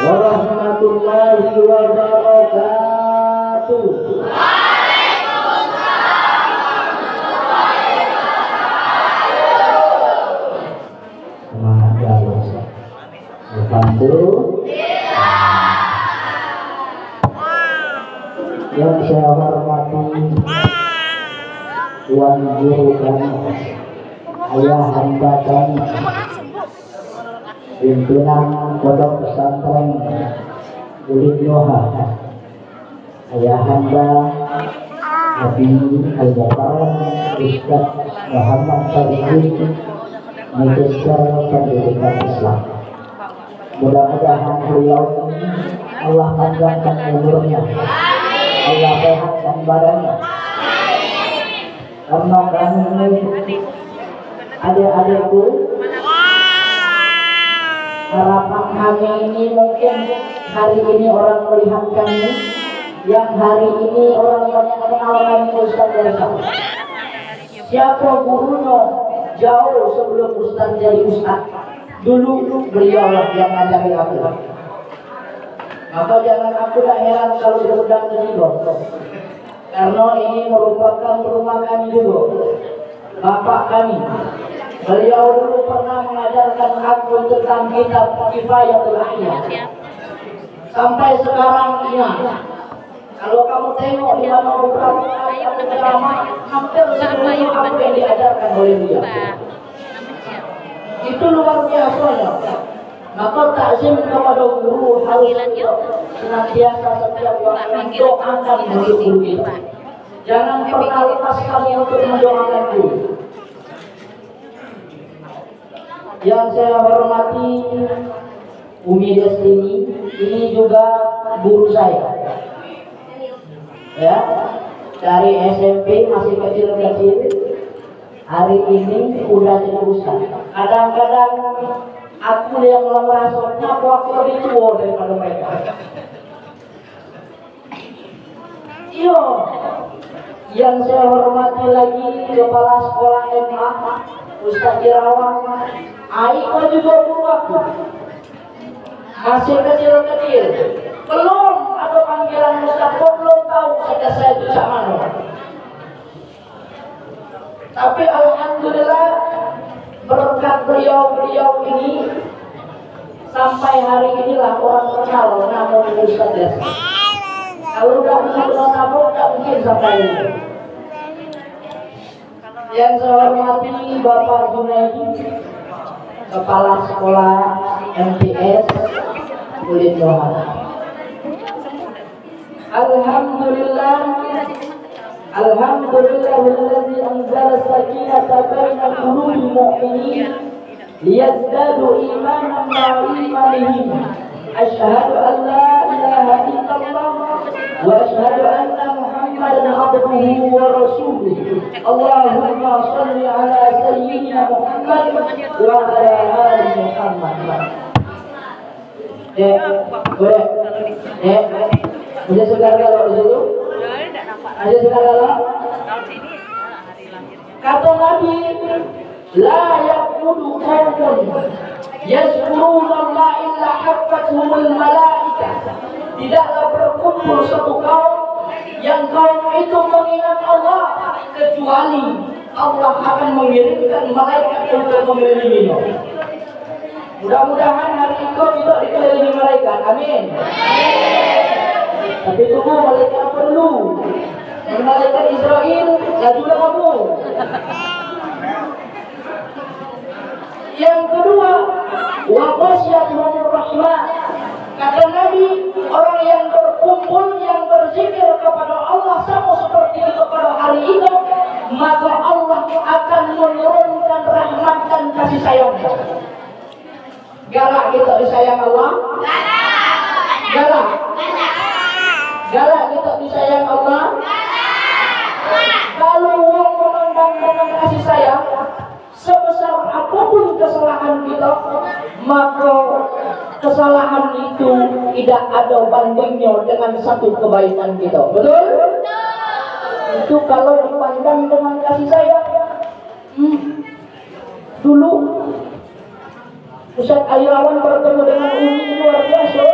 warahmatullahi wabarakatuh. Semangat ya Allah. Yang saya hormati Tuan Guru kami, ayah hamba kami, pimpinan Pondok Pesantren Ulid Noha, ayah hamba Abi Al-Mukarram Ustaz Muhammad Sadiqin, Magister Pendidikan Islam. Mudah-mudahan beliau ini Allah panjangkan umurnya, Allah sehatkan badannya. Karena kami ini adik-adikku, harapan kami ini mungkin hari ini orang melihat kami, yang hari ini orang banyak kenal kami Ustaz Desa. Siapa gurunya jauh sebelum Ustaz jadi Ustaz. Dulu beliau yang ngajari aku. Maka jangan aku tak heran kalau diundang ke sini, karena ini merupakan rumah kami dulu. Bapak kami, beliau dulu pernah mengajarkan aku tentang kitab Kifayatul Ahya. Sampai sekarang ingat. Kalau kamu tengok di mana beberapa kali aku ceramah, hampir seluruh apa yang diajarkan oleh dia. Itu luar biasa. Maka takzim kepada guru harus senantiasa setiap waktu doakan untuk guru kita. Jangan pernah lepaskan untuk mendoakan guru. Yang saya hormati Umi Destini, ini juga guru saya. Ya, dari SMP masih kecil-kecil. Hari ini udah jadi ustaz. Kadang-kadang aku yang merasanya aku lebih tua daripada mereka. Iya. Yang saya hormati lagi kepala sekolah MA Ustaz Irawan. Aiko juga guru aku. Masih kecil-kecil. Belum ada panggilan Ustaz, belum tahu saya itu mana. Tapi alhamdulillah berkat beliau ini sampai hari inilah orang kenal nama Ustaz Desa. Kalau udah kenal nama tak mungkin sampai ini. Yang saya hormati Bapak Junaidi, Kepala Sekolah MTS Ulid Noha. Alhamdulillahilladzi anzala sakinata baina qulubil mu'minin liyazdadu imanan ma'a imanihim. Asyhadu an la ilaha illallah wa asyhadu anna Muhammadan abduhu wa rasuluh. Allahumma shalli ala sayyidina Muhammad wa ala ali Muhammad. Bisa segar kalau di situ? Ada segar kalau? Kata Nabi, la yaqudu qaumun yazkuruna Allah illa haffatuhumul malaikah. Tidaklah berkumpul satu kaum yang kaum itu mengingat Allah kecuali Allah akan mengirimkan malaikat untuk mengelilinginya. Mudah-mudahan hari itu tidak dikelilingi malaikat. Amin. Tapi tunggu, malaikat perlu. Malaikat Israel lajulah kamu. Yang kedua, wa ghasyiyatuhumur rahmah. Kata Nabi, orang yang berkumpul, yang berzikir kepada Allah sama seperti itu pada hari itu, maka Allah akan menurunkan rahmat dan kasih sayangnya. Galak kita disayang Allah? Galak. Galak kita disayang Allah? Kalau orang memandang dengan kasih sayang, sebesar apapun kesalahan kita, maka kesalahan itu tidak ada bandingnya dengan satu kebaikan kita. Betul? Itu kalau dipandang dengan kasih sayang. Dulu Ustaz Irawan bertemu dengan Umi luar biasa.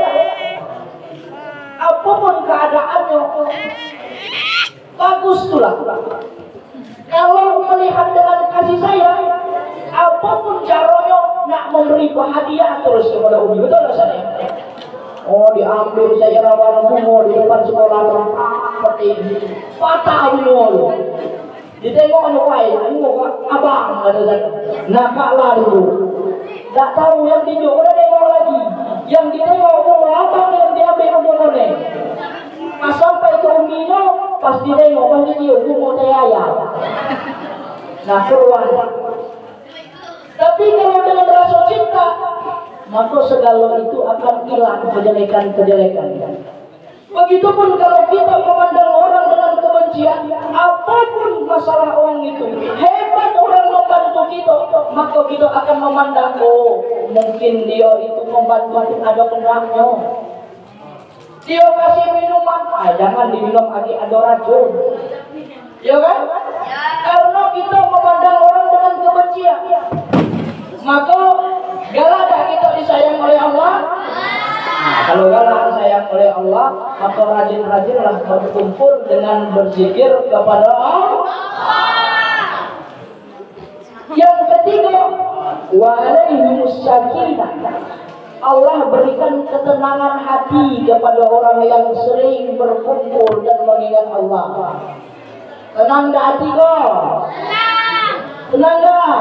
rugi, betul rasanya. Oh diambil saya rawan bungo di depan sekolah seperti ini, patah bungo. Ditengok nyuai, abang kata saya, nakaklah dulu. Tak tahu yang dijuk, udah tengok lagi. Yang ditengok bungo abang yang diambil bungo ni. Pas sampai ke uminya, pas ditengok pasti dia bungo teh ayam. Nah keluar. Tapi kalau dengan rasa cinta, maka segala itu akan hilang kejelekan-kejelekan. Begitupun kalau kita memandang orang dengan kebencian, apapun masalah orang itu, hebat orang membantu kita, maka kita akan memandang, oh mungkin dia itu membantu ada kendangnya. Dia kasih minuman, jangan diminum lagi, ada racun. Ya kan? Karena kita memandang orang dengan kebencian, maka galak kita disayang oleh Allah. Nah, kalau galak disayang oleh Allah, maka rajin-rajinlah berkumpul dengan berzikir kepada Allah. Yang ketiga, wa alaihimus sakinah. Allah berikan ketenangan hati kepada orang yang sering berkumpul dan mengingat Allah. Tenang gak hati kau? Tenang gak?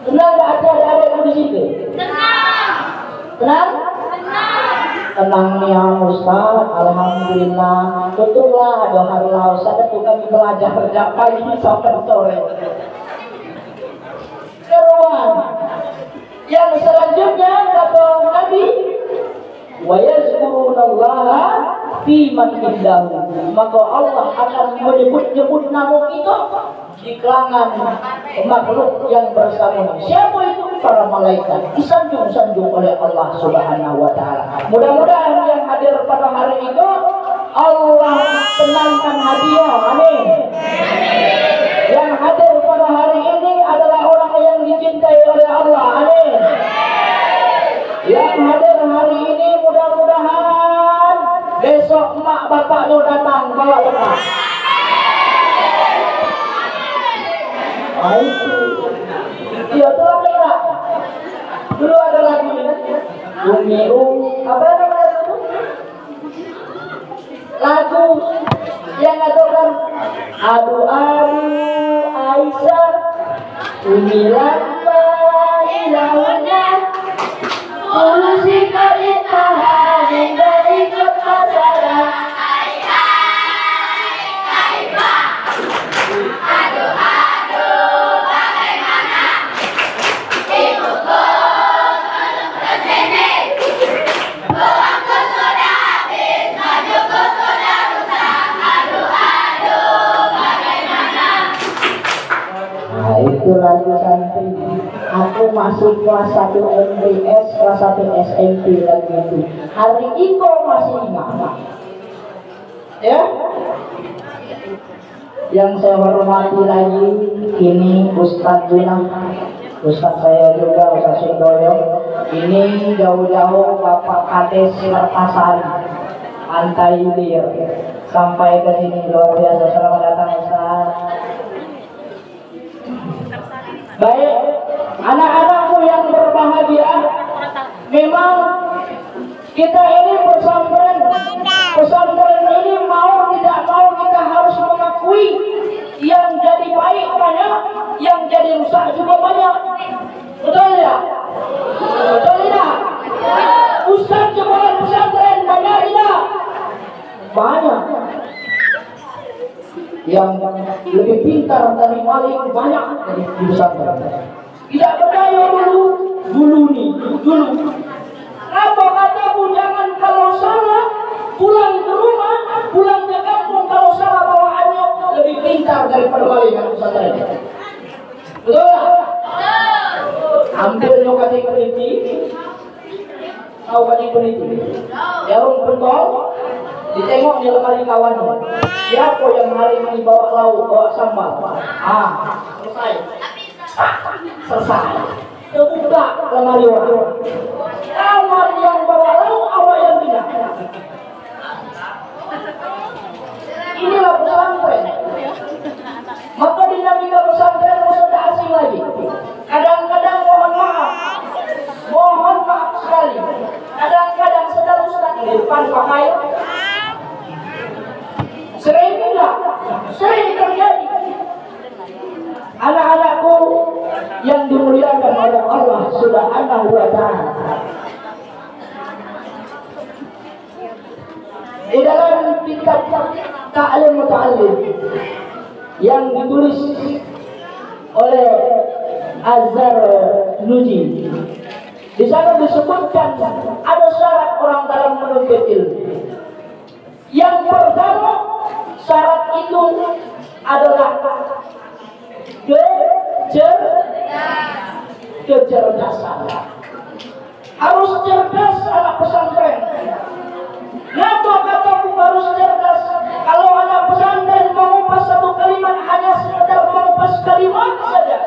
Tenang gak hati adik-adikku di sini? Tenang? Tenangnya Ustaz, alhamdulillah. Betullah ada hari lausa itu kami belajar sejak pagi sampai sore. Keruan. Yang selanjutnya kata Nabi, wa yazkurunallaha fi man indahu, maka Allah akan menyebut-nyebut nama kita di kalangan makhluk yang bersama. Siapa itu? Para malaikat disanjung-sanjung oleh Allah Subhanahu wa taala. Mudah-mudahan yang hadir pada hari itu Allah tenangkan hatinya. Amin. Yang hadir pada hari ini adalah orang yang dicintai oleh Allah. Amin. Yang hadir hari ini mudah-mudahan besok emak bapaknya datang bawa bekal. Itu. Iya tuh apa? Dulu ada lagu ini. Apa namanya itu? Lagu yang aturan aduh Aisyah Umilan ilahnya Ulusi kalitahan hingga ikut masalah. Itu lagu santri. Aku masih kelas 1 MTS, kelas 1 SMP lagi itu. Hari itu masih ingat. Ya? Yang saya hormati lagi ini Ustadz Junah, Ustadz saya juga Ustadz Sundoyo. Ini jauh-jauh Bapak Kades Sertasari, Pantai Hilir, sampai ke sini luar biasa. Selamat datang Ustadz. Baik, anak-anakku yang berbahagia, memang kita ini pesantren ini mau tidak mau kita harus mengakui yang jadi baik banyak, yang jadi rusak juga banyak. Betul ya? Betul tidak? Ustaz kepala pesantren banyak tidak? Banyak. Yang lebih pintar dari maling banyak di pesantren. Tidak berdaya dulu. Apa katamu, jangan kalau salah pulang ke rumah, pulang ke kampung kalau salah bawaannya lebih pintar daripada maling di pesantren. Betul tak? Ambil kasih peniti. Tahu kasih peniti? Jarum pentol. Ditengok di lemari kawan. Siapa yang hari ini bawa lauk, bawa sambal? Selesai. Terbuka lemari orang. Kamar yang bawa lauk, awak yang tidak. Inilah pesantren. Maka dinamika pesantren sudah asing lagi. Kadang-kadang mohon maaf Quran pakai? Sering enggak? Sering terjadi. Anak-anakku yang dimuliakan oleh Allah Subhanahu wa Ta'ala, di dalam kitab Ta'lim Muta'allim yang ditulis oleh Azhar Nuji, di sana disebutkan ada syarat orang dalam menuntut ilmu. Yang pertama, syarat itu adalah kecerdasan. Harus cerdas anak pesantren. Kenapa kataku harus cerdas? Kalau anak pesantren mengupas satu kalimat hanya sekedar mengupas kalimat saja,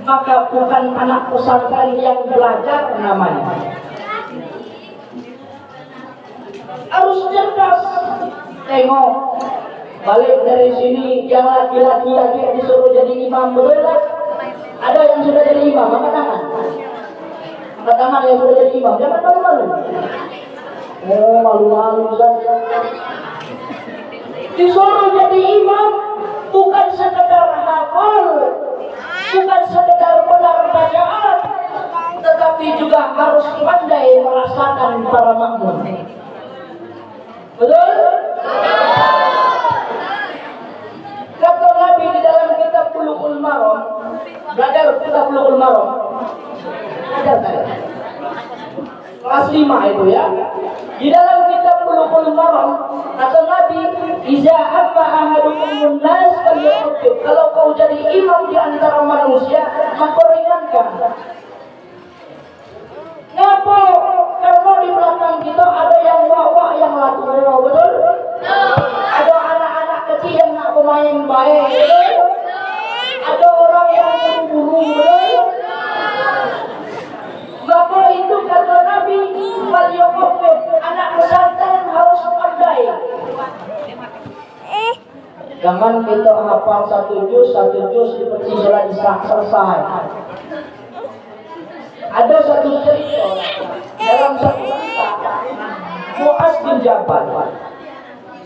maka bukan anak pesantren yang belajar namanya. Harus cerdas. Tengok, balik dari sini yang laki-laki disuruh jadi imam, betul tak? Ada yang sudah jadi imam, angkat tangan. Angkat tangan yang sudah jadi imam, jangan malu-malu. Oh, malu-malu saja. Disuruh jadi imam bukan sekedar hafal, bukan sekedar benar bacaan, tetapi juga harus pandai merasakan para makmum. Betul? Kata Nabi di dalam kitab Bulughul Maram, belajar kitab Bulughul Maram. Belajar tadi. Kelas 5 itu ya. Di dalam kitab Bulughul Maram kata Nabi, "Iza amma ahadukum nas falyuqim." Kalau kau jadi imam di antara manusia, maka ringankan. Ngapa? Karena di belakang kita ada yang wak-wak yang laku, betul? Ada anak-anak kecil yang nak bermain baik, betul? Ada orang yang buru-buru, betul? Maka itu kata Nabi, anak pesantren harus pandai. Jangan kita hafal satu juz seperti sholat isya selesai. Ada satu cerita dalam satu kisah Mu'az bin Jabal.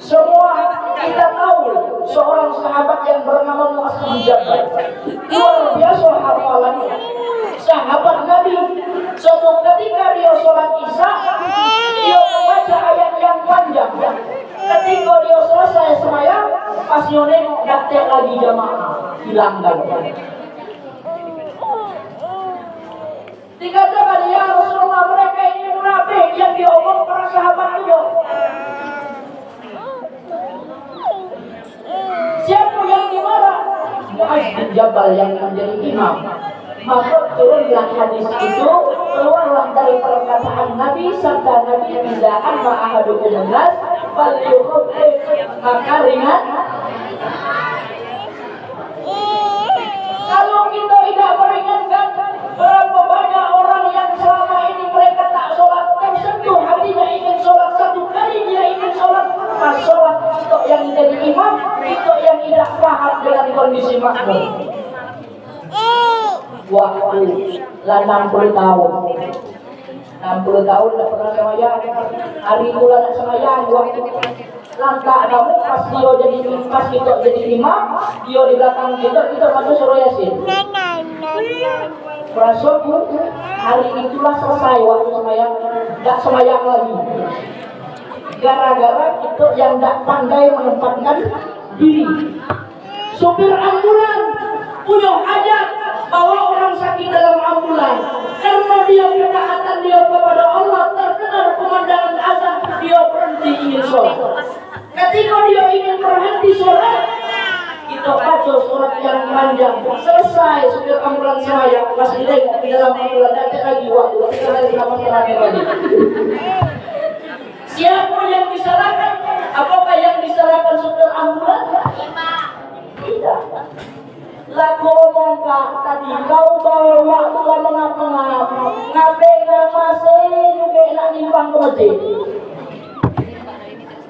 Semua kita tahu seorang sahabat yang bernama Mu'az bin Jabal, luar biasa hafalannya. Sahabat Nabi, suatu ketika dia sholat isya, dia membaca ayat yang panjang. Ketika dia selesai sembahyang, pas dia nengok datang lagi jamaah, hilang lagi. Dikatakan, ya Rasulullah, mereka ini munafik yang diomong para sahabat itu. Siapa yang dimarah? Mu'az bin Jabal yang menjadi imam. Maka turunlah hadis itu, keluarlah dari perkataan Nabi, sabda Nabi, "Idza amma ahadukum nas falyukhfif." Maka ringan. Kalau kita tidak meringankan, berapa banyak orang yang selama ini mereka tak sholat tersentuh hatinya, ingin sholat satu kali dia ingin sholat, pas sholat itu yang jadi imam, itu yang tidak paham dengan kondisi makmum. Waktu lah 60 tahun 60 tahun tak pernah sembahyang, hari bulan tak sembahyang, waktu langkah kamu pas dia jadi pas kita jadi imam, dia di belakang kita maju suruh yasin. Perasaanku hari itulah selesai waktu sembahyang, tak sembahyang lagi. Gara-gara kita yang tak pandai menempatkan diri. Supir ambulan punya hajat bawa orang sakit dalam ambulan, karena dia ketaatan dia kepada Allah, terdengar pemandangan azan, dia berhenti ingin sholat. Ketika dia ingin berhenti sholat, kita baca surat yang panjang, selesai supir ambulan saya masih tengok di dalam ambulan, datang lagi waktu kita lagi nama terakhir lagi. Siapa yang disalahkan? Apakah yang disalahkan supir ambulan? Tidak. Lah ngomong tadi kau bawa waktu lama ngapa-ngapa, ngapain masih juga nak nimbang ke masjid.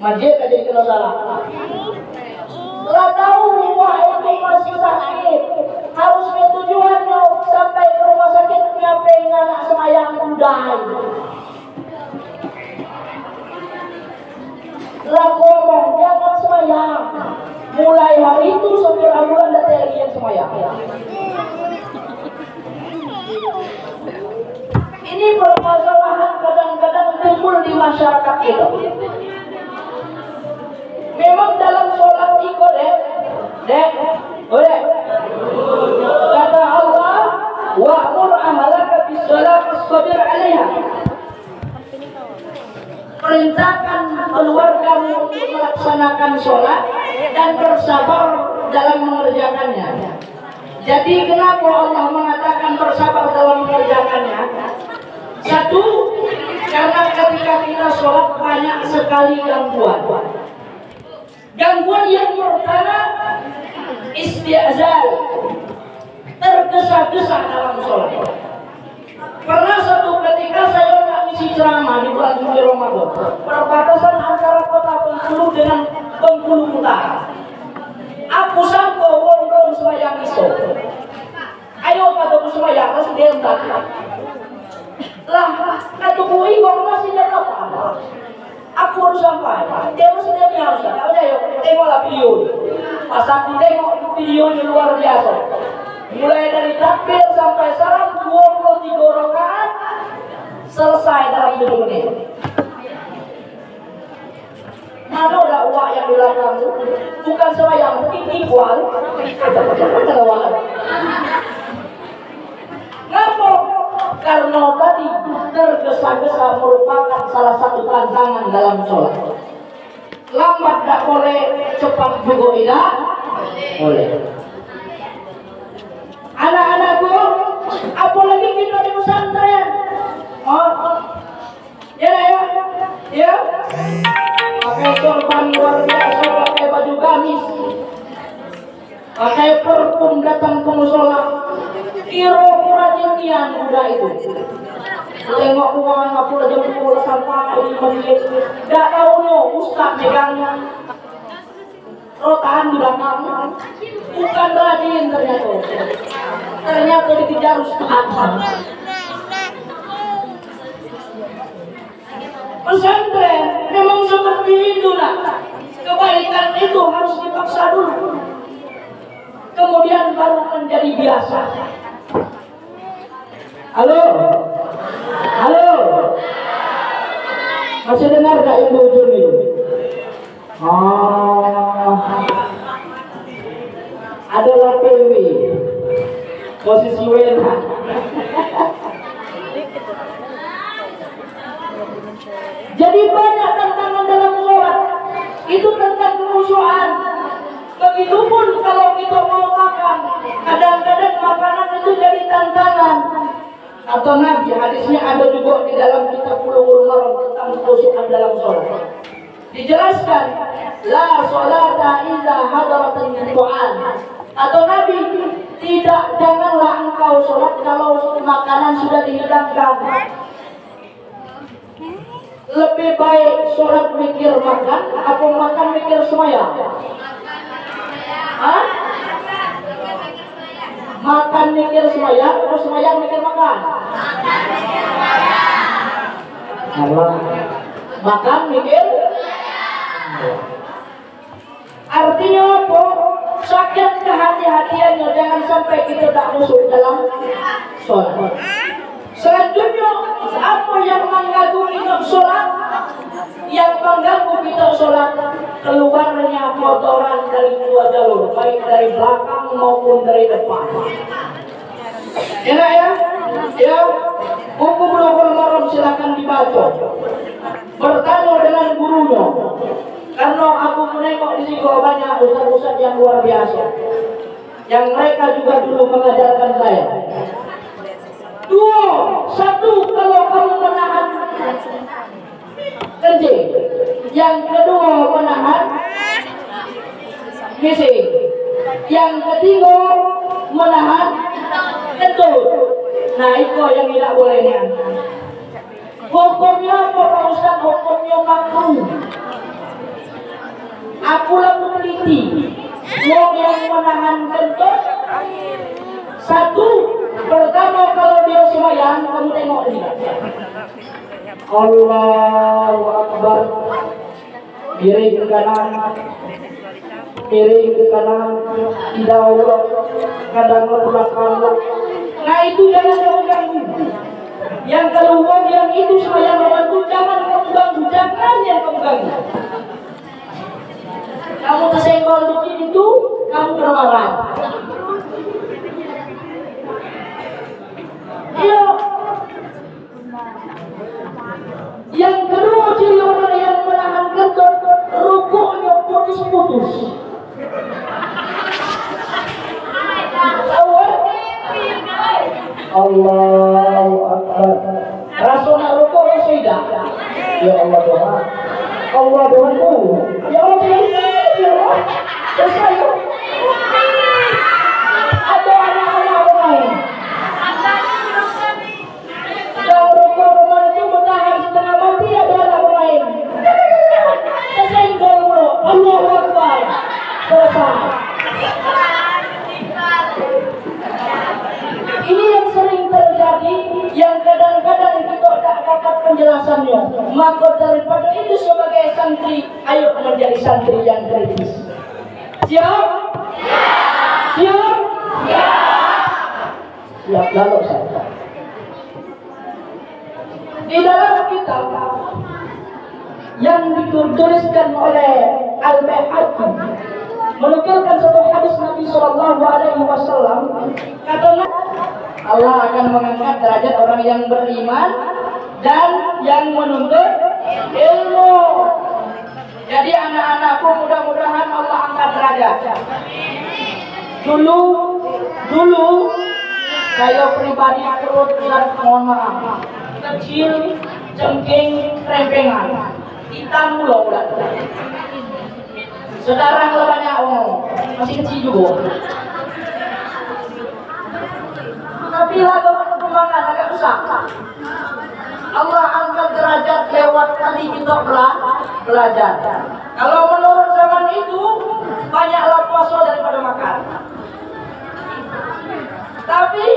Masjid aja kena salah. Lah tahu wah itu masih sakit, harusnya tujuannya sampai ke rumah sakit, ngapain anak semayang udai. Lah ngomong jangan semayang. Mulai hari itu sampai bulan datang lagi yang semayang. Ini permasalahan kadang-kadang timbul di masyarakat kita. Memang dalam sholat itu boleh. Kata Allah, wa'mur ahlaka bis-shalah wastabir 'alaiha. Perintahkan keluargamu untuk melaksanakan sholat dan bersabar dalam mengerjakannya. Jadi kenapa Allah mengatakan bersabar dalam mengerjakannya? Satu, karena ketika kita sholat banyak sekali gangguan. Gangguan yang pertama isti'zal, tergesa-gesa dalam sholat. Pernah satu ketika saya ngisi ceramah di bulan suci Ramadan, perbatasan antara kota Bengkulu dengan Bengkulu Utara. Aku sangka wong belum sembahyang iso. Ayo kataku sembahyang, masih diantar. Lah, kataku wong masih diantar. Aku harus sampai. Dia masih diantar. Ayo, tengoklah video. Pas aku tengok videonya luar biasa. Mulai dari takbir sampai salam 23 rakaat selesai dalam 7 menit. Mana ada uang yang di belakang itu? Bukan sembahyang, tipuan. Ngapa? Karena tadi tergesa-gesa merupakan salah satu tantangan dalam sholat. Lambat tak boleh, cepat juga tidak boleh. Anak-anakku, apalagi kita di pesantren. Ya. Pakai sorban luar biasa, pakai baju gamis, pakai parfum datang ke musola. Kira-kira jenian udah itu. Tengok uang aku aja pukul sampai di menit. Gak tahu ustaz megangnya. Rotan di belakang. Bukan rajin ternyata. Ternyata dikejar ustaz. Pesantren memang seperti itu nak. Kebaikan itu harus dipaksa dulu, kemudian baru menjadi biasa. Halo, masih dengar gak Ibu Juni? Adalah PW, posisi WNH. Jadi banyak tantangan dalam sholat. Itu tentang kehusuan. Begitupun kalau kita mau makan, kadang-kadang makanan itu jadi tantangan. Atau Nabi hadisnya ada juga di dalam kitab Bulughul Maram tentang kehusuan dalam sholat. Dijelaskan, la sholata illa hadaratul Qur'an. Atau Nabi, janganlah engkau sholat kalau makanan sudah dihidangkan. Lebih baik sholat mikir makan atau makan mikir sembahyang? Makan mikir sembahyang atau sembahyang mikir makan? Makan mikir. Artinya apa? Sakit kehati-hatiannya, jangan sampai kita tak masuk dalam sholat. Selanjutnya, apa yang mengganggu kita sholat? Yang mengganggu kita sholat, keluarnya kotoran dari dua jalur, baik dari belakang maupun dari depan. Enak ya? Ya, buku Bulughul Maram silakan dibaca. Bertanya dengan gurunya. Karena aku menengok di sini banyak ustaz-ustaz yang luar biasa, yang mereka juga dulu mengajarkan saya. Satu, kalau kamu menahan kencing. Yang kedua, menahan ngising. Yang ketiga, menahan kentut. Nah, itu yang tidak boleh. Hukumnya apa Pak Ustaz? Hukumnya makruh. Akulah peneliti. Wong yang menahan kentut, satu, pertama kalau dia sembahyang, kamu tengok dia. Allahu Akbar. kiri ke kanan, kiri ke kanan, didahulu, kadang ke belakang. Nah itu jangan kamu ganggu. Yang keluar yang itu sama yang membantu jangan kamu ganggu, jangan yang kamu ganggu. Kamu tersenggol itu, kamu bermarah. Iya. Yang kedua ciri orang yang menahan gendut, rukuknya putus-putus. Allahu Akbar. Rasulullah rukuk sudah. Ya Allah Tuhan. Allah Tuhanku. Ya Allah Tuhanku. Ya Allah. Selesai. Ada anak-anak lain. Yang rukuk rumah itu bertahan setengah mati, ada anak lain. Selesai dulu. Allahu Akbar. Selesai. Ini yang sering terjadi, yang kadang-kadang kita tak dapat penjelasannya. Maka daripada itu sebagai santri, ayo menjadi santri yang kritis. Siap? Siap? Siap, lalu saya. Di dalam kitab yang dituliskan oleh Al-Baihaqi menukilkan satu hadis Nabi Shallallahu Alaihi Wasallam, katanya Allah akan mengangkat derajat orang yang beriman dan yang menuntut ilmu. Jadi anak-anakku mudah-mudahan Allah angkat derajat. Dulu saya pribadi perut besar, mohon maaf, kecil, cengking, rempengan, hitam mulu udah. Sekarang banyak masih kecil juga. Tapi lagu perkembangan agak besar. Allah angkat derajat lewat tadi kita belajar. Kalau menurut zaman itu banyaklah puasa daripada makan. Tapi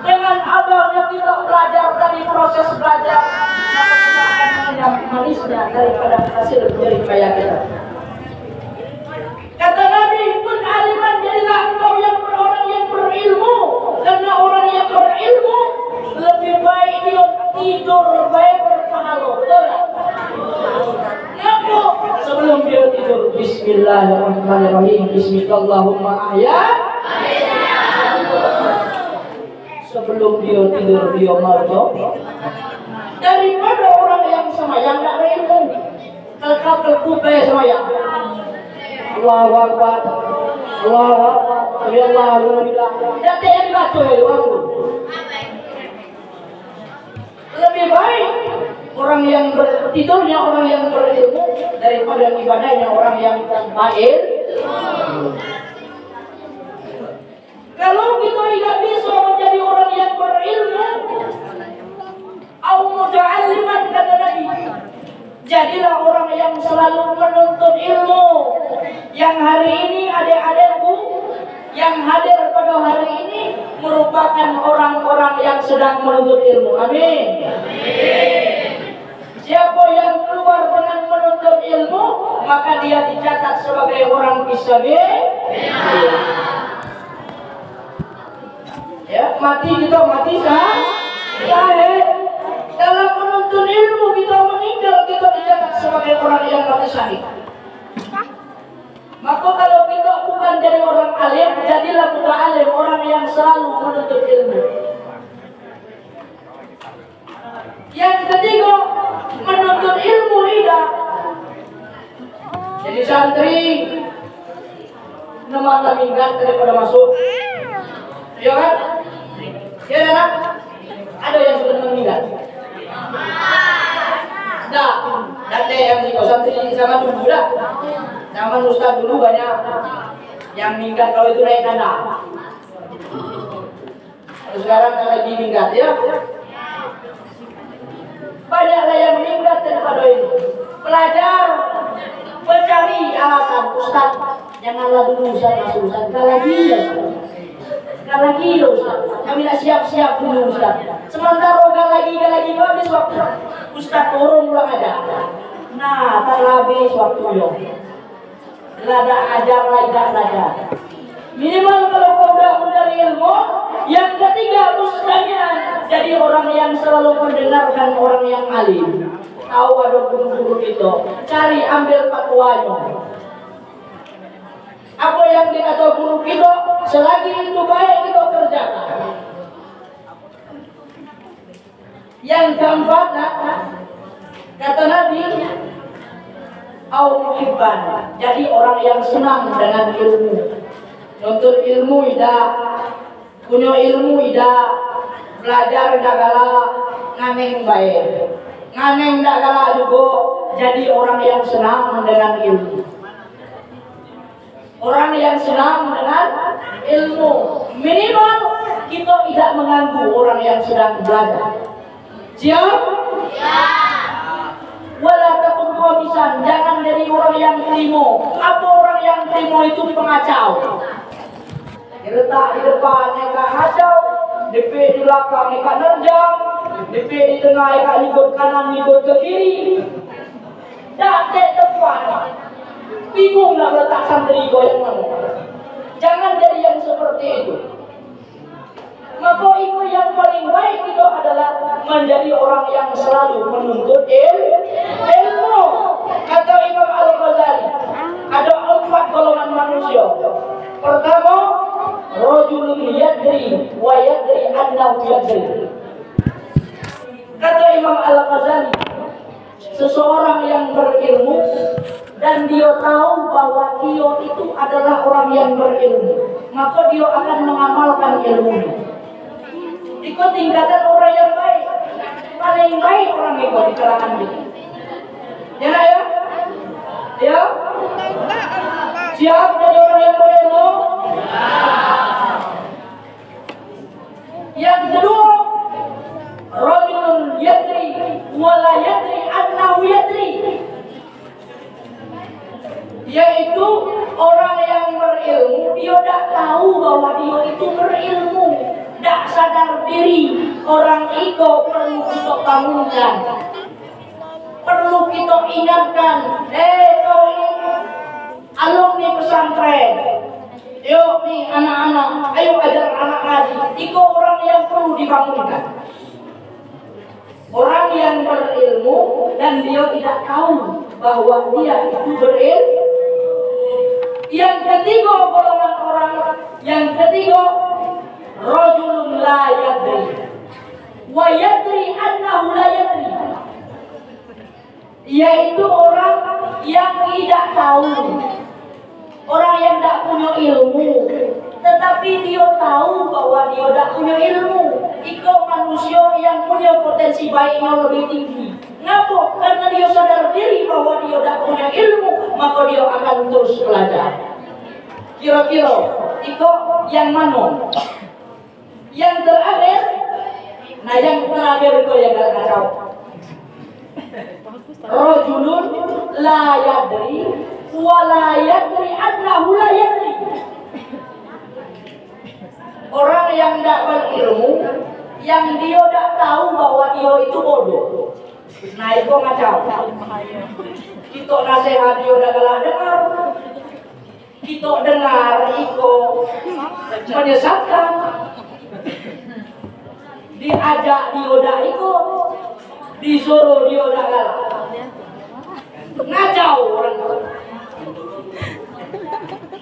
dengan adanya kita belajar dari proses belajar, maka kita akan mengenal manisnya daripada hasil jerih payah kita. Kata Nabi, pun aliman, jadilah engkau yang orang yang berilmu, karena orang yang berilmu lebih baik dia tidur baik berpahala. Betul tak? Kenapa? Sebelum dia tidur, Bismillahirrahmanirrahim, Bismillahumma ahya. Sebelum dia tidur dia mau daripada orang yang semayang tak berilmu, tetap terkubai semayang. Allahu Akbar, Allahu Akbar, Alhamdulillah. Dan dia dibaca waktu. Lebih baik orang yang tidurnya orang yang berilmu daripada ibadahnya orang yang tanpa ilmu. Kalau kita tidak bisa menjadi orang yang berilmu, au muta'alliman, kata Nabi, jadilah orang yang selalu menuntut ilmu. Yang hari ini adik-adikku yang hadir pada hari ini merupakan orang-orang yang sedang menuntut ilmu. Amin. Siapa yang keluar dengan menuntut ilmu, maka dia dicatat sebagai orang fisabilillah. Ya, mati kita mati syahid. Dalam menuntut ilmu kita meninggal, kita dicatat sebagai orang yang mati syahid. Maka kalau kita bukan jadi orang alim, jadilah muta'alim, orang yang selalu menuntut ilmu. Yang ketiga, menuntut ilmu lidah. Jadi santri nama minggat daripada masuk. Ya kan? Ya kan? Ada yang sudah meninggal. Nah, ada yang di santri sama dulu dah. Zaman ustaz dulu banyak yang minggat kalau itu naik tanda. Sekarang lagi minggat ya. Banyaklah yang minggat daripada itu. Pelajar mencari alasan, ustaz janganlah dulu ustaz masuk ustaz. Gak lagi ya ustaz. Kami nak siap-siap dulu ustaz. Sementara gak lagi habis waktu. Ustaz turun pulang aja. Nah, tak habis waktu yo. Lada ajar belajar. Minimal kalau kau udah mencari ilmu. Yang ketiga mustahil jadi orang yang selalu mendengarkan orang yang alim. Tahu ada guru-guru itu, cari ambil fatwanya. Apa yang dikata guru kita, selagi itu baik kita kerjakan. Yang keempat, kata Nabi, au-muhibban, jadi orang yang senang dengan ilmu. Nuntut ilmu ida, punya ilmu ida, belajar ida galak, nganeng baik. Nganeng ida galak juga, jadi orang yang senang dengan ilmu. Orang yang senang dengan ilmu. Minimal kita tidak mengganggu orang yang sedang belajar. Siap? Ya. Wala takun khamisan, jangan jadi orang yang terima. Apa orang yang terima itu pengacau? Diletak di depan mereka ngacau, DP di belakang mereka nerjang, DP di tengah mereka ikut kanan ikut ke kiri. Tak tepat. Bingung nak letak santri yang mana. Jangan jadi yang seperti itu. Maka itu yang paling baik itu adalah menjadi orang yang selalu menuntut ilmu. Kata Imam Al-Ghazali, ada 4 golongan manusia. Pertama, rajulun yadri wa yadri annahu yadri. Kata Imam Al-Ghazali, seseorang yang berilmu dan dia tahu bahwa dia itu adalah orang yang berilmu, maka dia akan mengamalkan ilmunya. Ikut tingkatan orang yang baik, paling baik orang itu di kalangan kita. Ya nak ya? Ya? Siap jadi orang yang berilmu? Yang kedua, rajulun yadri wa la yadri annahu yadri, yaitu orang yang berilmu, dia tidak tahu bahwa dia itu berilmu, tidak sadar diri. Orang itu perlu kita bangunkan, perlu kita ingatkan. Kau ini alumni pesantren, yuk nih anak-anak, ayo ajar anak ngaji. Itu orang yang perlu dibangunkan. Orang yang berilmu dan dia tidak tahu bahwa dia itu berilmu. Yang ketiga golongan orang, yang ketiga, rajulun la yadri wa yadri annahu la yadri, yaitu orang yang tidak tahu, orang yang tidak punya ilmu, tetapi dia tahu bahwa dia tidak punya ilmu. Itu manusia yang punya potensi baiknya lebih tinggi. Kenapa? Karena dia sadar diri bahwa dia tidak punya ilmu, maka dia akan terus belajar. Kira-kira itu yang mana? Yang terakhir, nah yang terakhir itu yang gak kacau. Rajulun la yadri wa la yadri annahu la yadri, orang yang tidak berilmu, yang dia tidak tahu bahwa dia itu bodoh. Nah itu ngacau. Kita nasihat dia udah kalah dengar, kita dengar itu menyesatkan, diajak dia udah ikut, disuruh dia udah kalah, ngacau orang.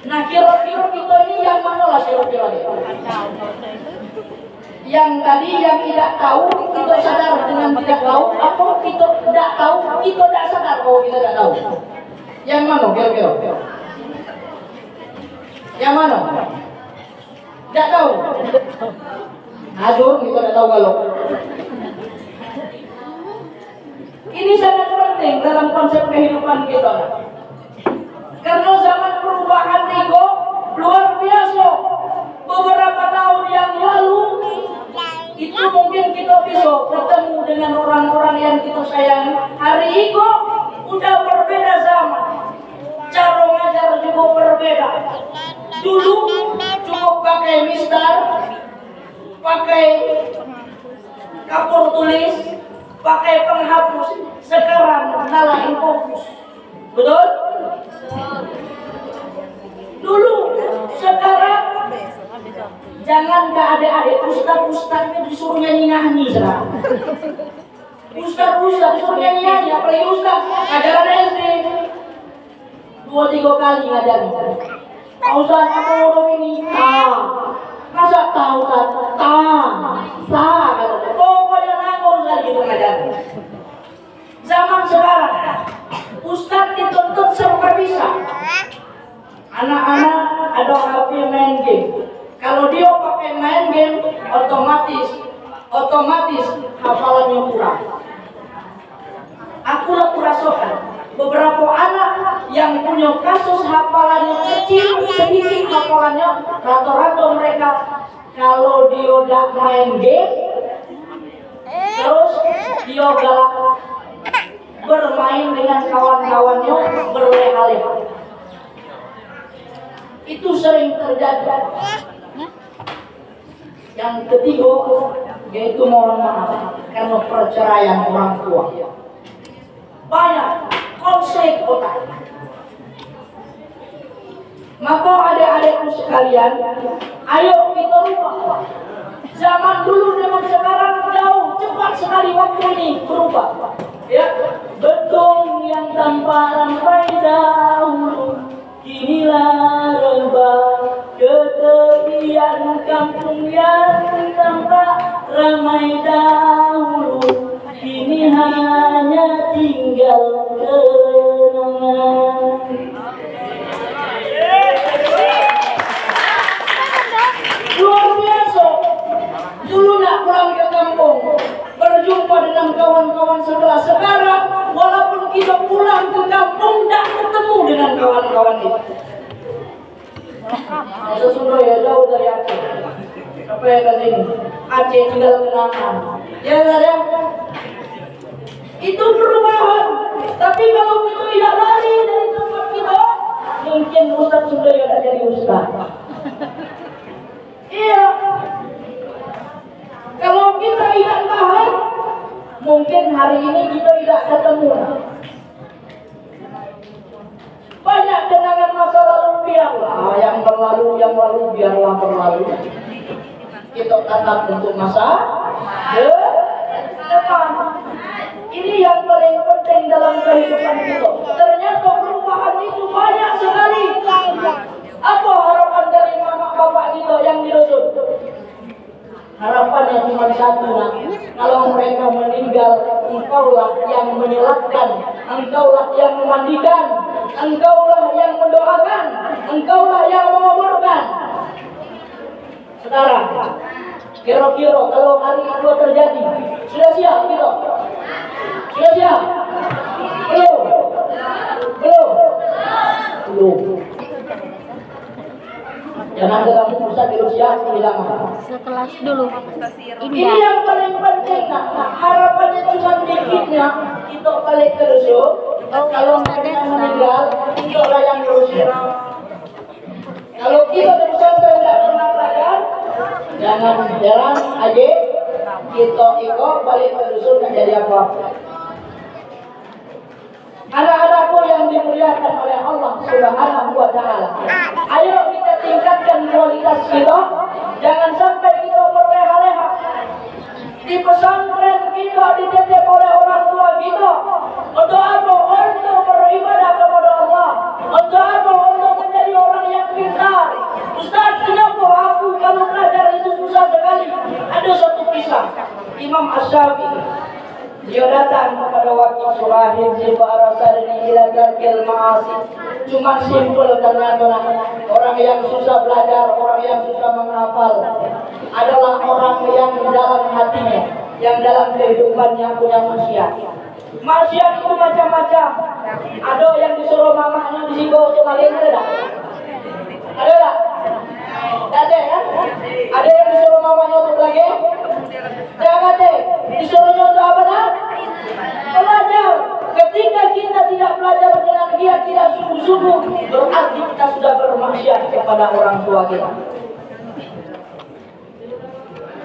Nah kira-kira kita ini yang mana lah kira-kira? Yang tadi yang tidak tahu kita sadar dengan tidak tahu, apa kita tidak tahu kita tidak sadar bahwa kita tidak tahu. Yang mana kira-kira? Yang mana? Tidak tahu. Aduh, kita tidak tahu kalau. Ini sangat penting dalam konsep kehidupan kita. Karena zaman perubahan itu luar biasa. Beberapa tahun yang lalu itu mungkin kita bisa bertemu dengan orang-orang yang kita sayang. Hari itu udah berbeda zaman, cara ngajar juga berbeda. Dulu cukup pakai mistar, pakai kapur tulis, pakai penghapus, sekarang nyalain fokus. Betul? Dulu, sekarang jangan ke adik-adik, ustaz-ustaz itu disuruh nyanyi-nyanyi sekarang. Ustaz-ustaz disuruh nyanyi-nyanyi, apalagi ustaz ajaran SD 2-3 kali ngajarin. Ustaz, apa huruf ini? Masa tahu Ustaz? Pokoknya nanggung sekali gitu ngajarin. Zaman sekarang ustaz dituntut serba bisa. Anak-anak ada HP main game. Kalau dia pakai main game, otomatis hafalannya kurang. Aku rasakan beberapa anak yang punya kasus hafalannya kecil, sedikit hafalannya, rata-rata mereka kalau dia udah main game, terus dia galak bermain dengan kawan-kawannya, berleha-leha. Itu sering terjadi. Yang ketiga, yaitu mohon maaf karena perceraian orang tua. Banyak konflik otak. Maka adik-adikku sekalian, ayo kita rubah. Zaman dulu dengan sekarang jauh cepat sekali waktu ini berubah. Ya, beton yang tanpa rampai dahulu kinilah rebah, ketepian kampung yang tanpa ramai dahulu kini hanya tinggal kenangan. Luar biasa. Dulu nak pulang ke kampung, berjumpa dengan kawan-kawan sebelah. Sekarang walaupun kita pulang ke kampung, tidak ketemu dengan kawan-kawan itu. Sesungguhnya ya jauh dari Aceh. Apa yang ke sini? Aceh tinggal kenangan. Ya saudara, itu perubahan. Tapi kalau kita tidak lari dari tempat kita, mungkin Ustaz sudah tidak jadi Ustaz. Iya. Kalau kita tidak tahan, mungkin hari ini kita tidak ketemu. Banyak kenangan masa lalu, biarlah yang berlalu biarlah berlalu. Kita tatap untuk masa depan. Ini yang paling penting dalam kehidupan kita. Ternyata perubahan itu banyak sekali. Apa harapan dari mama bapak kita yang di dusun? Harapannya cuma satu, nak. Kalau mereka meninggal, engkaulah yang menyelatkan, engkaulah yang memandikan, engkaulah yang mendoakan, engkaulah yang mengoborkan. Sekarang, kira-kira kalau hari itu terjadi, sudah siap kita? Sudah siap? Belum? Jangan kamu pusat di Rusia bilang sekelas dulu. Ini yang paling penting, harapannya cuma dikitnya. Kita balik ke dusun. Kalau mereka meninggal, kita lah yang ngurusnya. Kalau kita berusaha tidak pernah belajar, jangan heran aja kita ikut balik ke dusun nggak jadi apa-apa. Anak-anakku yang dimuliakan oleh Allah Subhanahu wa Ta'ala, ayo kita tingkatkan kualitas kita. Jangan sampai kita berleha-leha. Di pesantren kita dididik oleh orang tua kita. Untuk apa? Untuk beribadah kepada Allah. Untuk apa? Untuk menjadi orang yang pintar. Ustaz, kenapa aku kalau belajar itu susah sekali? Ada satu kisah. Imam Asy-Syafi'i, dia datang kepada wakil surahin Zibarasarni ila darkil ma'asi. Cuma simpel karena orang yang susah belajar, orang yang susah menghafal adalah orang yang dalam hatinya, yang dalam kehidupannya punya maksiat. Maksiat itu macam-macam. Ada yang disuruh mamanya disigo untuk maling, ada tak? Ada tak? Ada ya? Ada yang disuruh mamanya untuk lagi? Jangan deh. Disuruhnya untuk apa nak? Belajar. Ketika kita tidak belajar dengan giat, tidak sungguh-sungguh, berarti kita sudah bermaksiat kepada orang tua kita.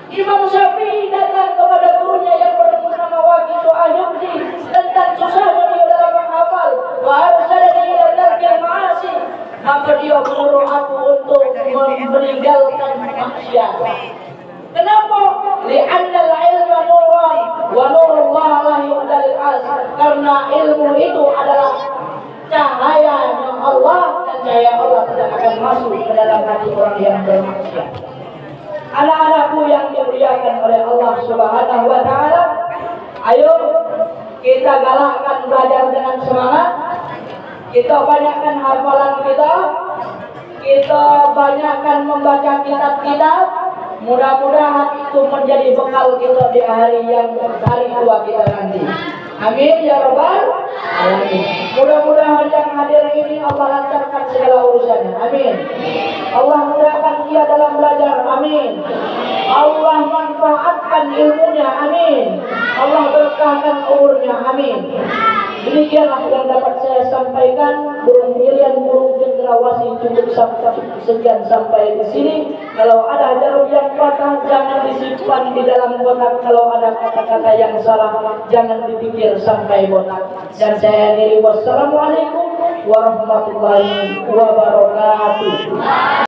Imam Syafi'i datang kepada gurunya yang bernama mawaqitu ayubdi, tentang susahnya dia dalam menghafal, wa arsalani ila tarkil ma'asi, maka dia menyuruh aku untuk meninggalkan maksiat. Kenapa? Li'annal ilma nuran wa nurullah la yuhdal as. Karena ilmu itu adalah cahaya Allah, dan cahaya Allah tidak akan masuk ke dalam hati orang yang bermaksiat. Anak-anakku yang dimuliakan oleh Allah Subhanahu wa taala, ayo kita galakkan belajar dengan semangat. Kita banyakkan hafalan kita banyakkan membaca kitab-kitab. Mudah-mudahan itu menjadi bekal kita di hari tua kita nanti. Amin ya rabbal alamin. Mudah-mudahan yang hadir ini Allah lancarkan segala urusannya. Amin. Allah mudahkan dia dalam belajar. Amin. Allah manfaatkan ilmunya. Amin. Allah berkahkan umurnya. Amin. Demikianlah yang dapat saya sampaikan. Burung pilihan burung cendrawasih cukup sekian sampai di sini. Kalau ada jarum yang patah jangan disimpan di dalam kotak. Kalau ada kata-kata yang salah jangan dipikir sampai botak. Dan saya akhiri, wassalamualaikum warahmatullahi wabarakatuh.